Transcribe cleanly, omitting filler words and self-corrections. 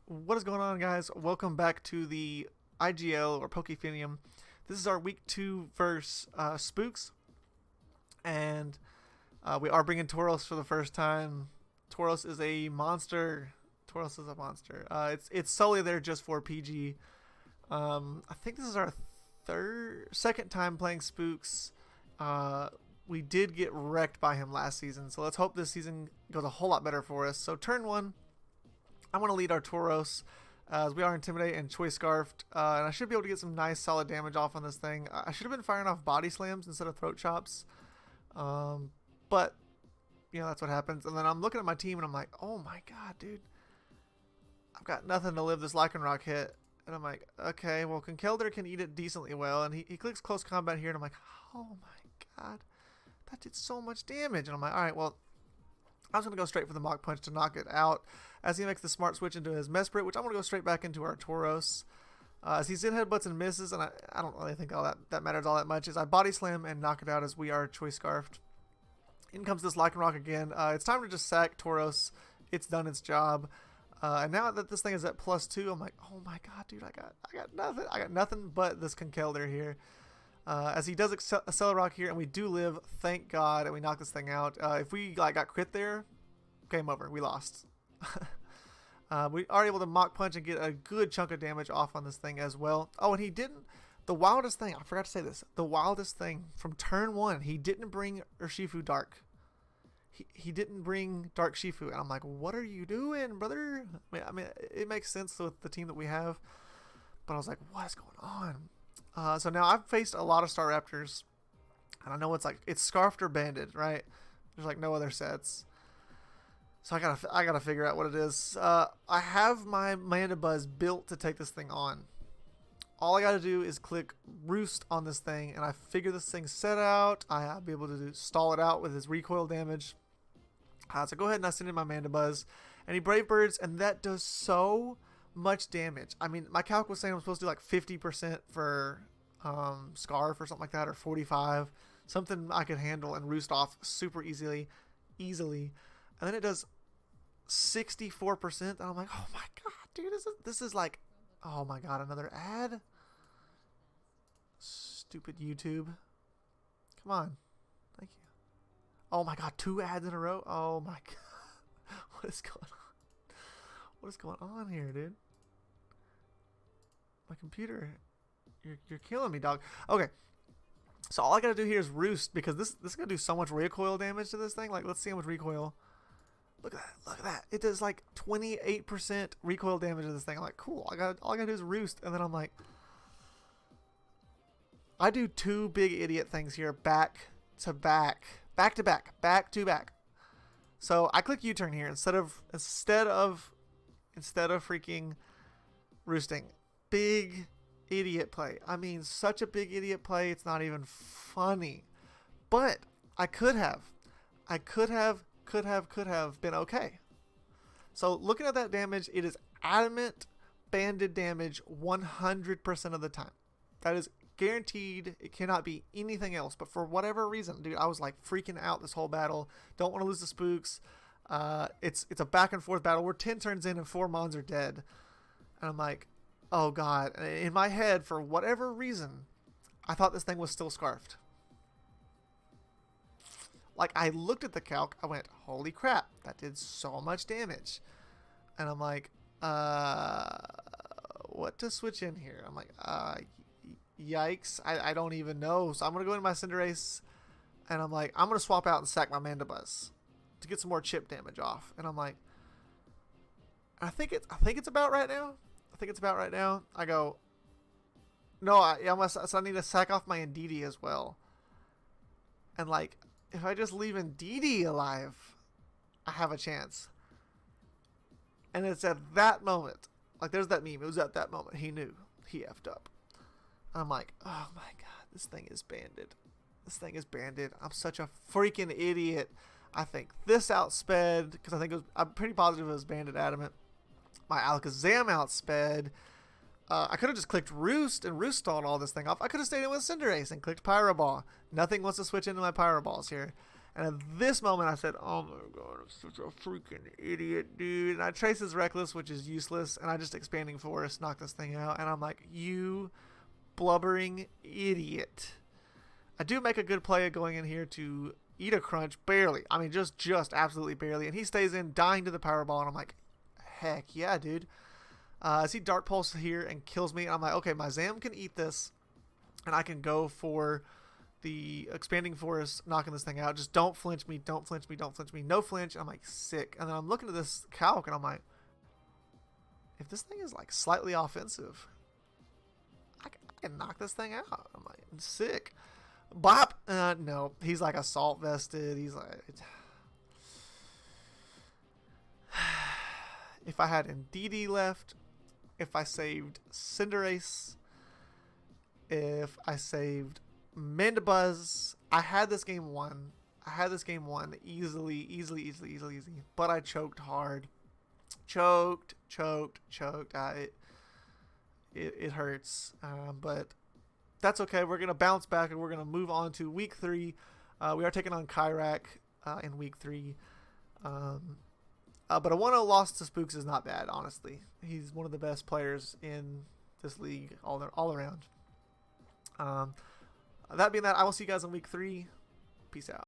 What is going on, guys? Welcome back to the IGL or Pokefinium. This is our week 2 verse Spooks, and we are bringing Tauros for the first time. Tauros is a monster. Tauros is a monster. It's solely there just for PG. I think this is our second time playing Spooks. We did get wrecked by him last season, so let's hope this season goes a whole lot better for us. So turn 1. I want to lead our Tauros, as we are Intimidate and Choice Scarfed, and I should be able to get some nice solid damage off on this thing. I should have been firing off body slams instead of throat chops, but you know, that's what happens. And then I'm looking at my team and I'm like, oh my god, dude, I've got nothing to live this Lycanroc hit. And I'm like, okay, well, Conkeldurr can eat it decently well, and he clicks close combat here, and I'm like, oh my god, that did so much damage. And I'm like, alright, well, I was going to go straight for the Mach Punch to knock it out, as he makes the smart switch into his Mesprit, which I'm going to go straight back into our Tauros. As he's in headbutts and misses, and I don't really think all that matters all that much, is I body slam and knock it out as we are Choice Scarfed. In comes this Lycanroc again. It's time to just sack Tauros. It's done its job. And now that this thing is at +2, I'm like, oh my god, dude, I got nothing. I got nothing but this Conkeldurr here. As he does Accelerock here, and we do live, thank god, and we knock this thing out. If we got crit there, game over. We lost. We are able to Mach Punch and get a good chunk of damage off on this thing as well. Oh, and he didn't. The wildest thing, I forgot to say this. The wildest thing from turn 1, he didn't bring Urshifu Dark. He didn't bring Dark Shifu, and I'm like, what are you doing, brother? I mean, it makes sense with the team that we have, but I was like, what is going on? So now I've faced a lot of Staraptors, and I know it's Scarfed or Banded, right? There's like no other sets, so I gotta figure out what it is. I have my Mandibuzz built to take this thing on. All I gotta do is click Roost on this thing, and I figure this thing's set out. I'll be able to stall it out with his recoil damage. So go ahead and I send in my Mandibuzz, and he Brave Birds, and that does so much damage. I mean, my calc was saying I'm supposed to do like 50% for Scarf or something like that, or 45, something I could handle and roost off super easily, and then it does 64%, and I'm like, oh my god, dude, this is like, oh my god, another ad. Stupid YouTube. Come on, thank you. Oh my god, 2 ads in a row. Oh my god, what is going on? What is going on here, dude? My computer, you're killing me, dog. Okay, so all I gotta do here is Roost, because this is gonna do so much recoil damage to this thing. Like, let's see how much recoil. Look at that, look at that. It does like 28% recoil damage to this thing. I'm like, cool. All I gotta do is Roost, and then I'm like, I do 2 big idiot things here, back to back. So I click U-turn here instead of freaking roosting. Big idiot play. I mean, such a big idiot play, it's not even funny. But I could have been okay. So looking at that damage, it is adamant banded damage 100% of the time. That is guaranteed. It cannot be anything else. But for whatever reason, dude, I was like freaking out this whole battle. Don't want to lose the Spooks. It's a back and forth battle. We're 10 turns in and 4 Mons are dead. And I'm like, oh god. And in my head, for whatever reason, I thought this thing was still Scarfed. Like, I looked at the calc, I went, holy crap, that did so much damage. And I'm like, what to switch in here? I'm like, yikes, I don't even know. So I'm going to go into my Cinderace, and I'm like, I'm going to swap out and sack my Mandibuzz to get some more chip damage off. And I'm like, I think it's about right now. I go, no, I need to sack off my Indeedee as well. And like, if I just leave Indeedee alive, I have a chance. And it's at that moment, like there's that meme, it was at that moment he knew he effed up. And I'm like, oh my god, this thing is banded. I'm such a freaking idiot. I think this outsped, because I'm pretty positive it was banded adamant. My Alakazam outsped. I could have just clicked Roost and Roost stalled all this thing off. I could have stayed in with Cinderace and clicked Pyro Ball. Nothing wants to switch into my Pyro Balls here. And at this moment, I said, oh my god, I'm such a freaking idiot, dude. And I trace his Reckless, which is useless, and I just Expanding Forest, knock this thing out. And I'm like, you blubbering idiot. I do make a good play of going in here to eat a crunch, barely. I mean, just absolutely barely. And he stays in, dying to the Powerball, and I'm like, heck yeah, dude. I see Dark Pulse here and kills me, and I'm like, okay, my Zam can eat this, and I can go for the Expanding Forest, knocking this thing out. Just don't flinch me, don't flinch me, don't flinch me. No flinch. And I'm like, sick. And then I'm looking at this calc, and I'm like, if this thing is like slightly offensive, I can knock this thing out. I'm like, sick. Bop. No, he's like assault vested. He's like, if I had Indeedee left, if I saved Cinderace, if I saved Mandibuzz, I had this game won. Easily. But I choked hard. Choked. It hurts. But that's okay. We're going to bounce back and we're going to move on to week 3. We are taking on Kyrak in week 3. But a 1-0 loss to Spooks is not bad, honestly. He's one of the best players in this league all around. That being that, I will see you guys in week 3. Peace out.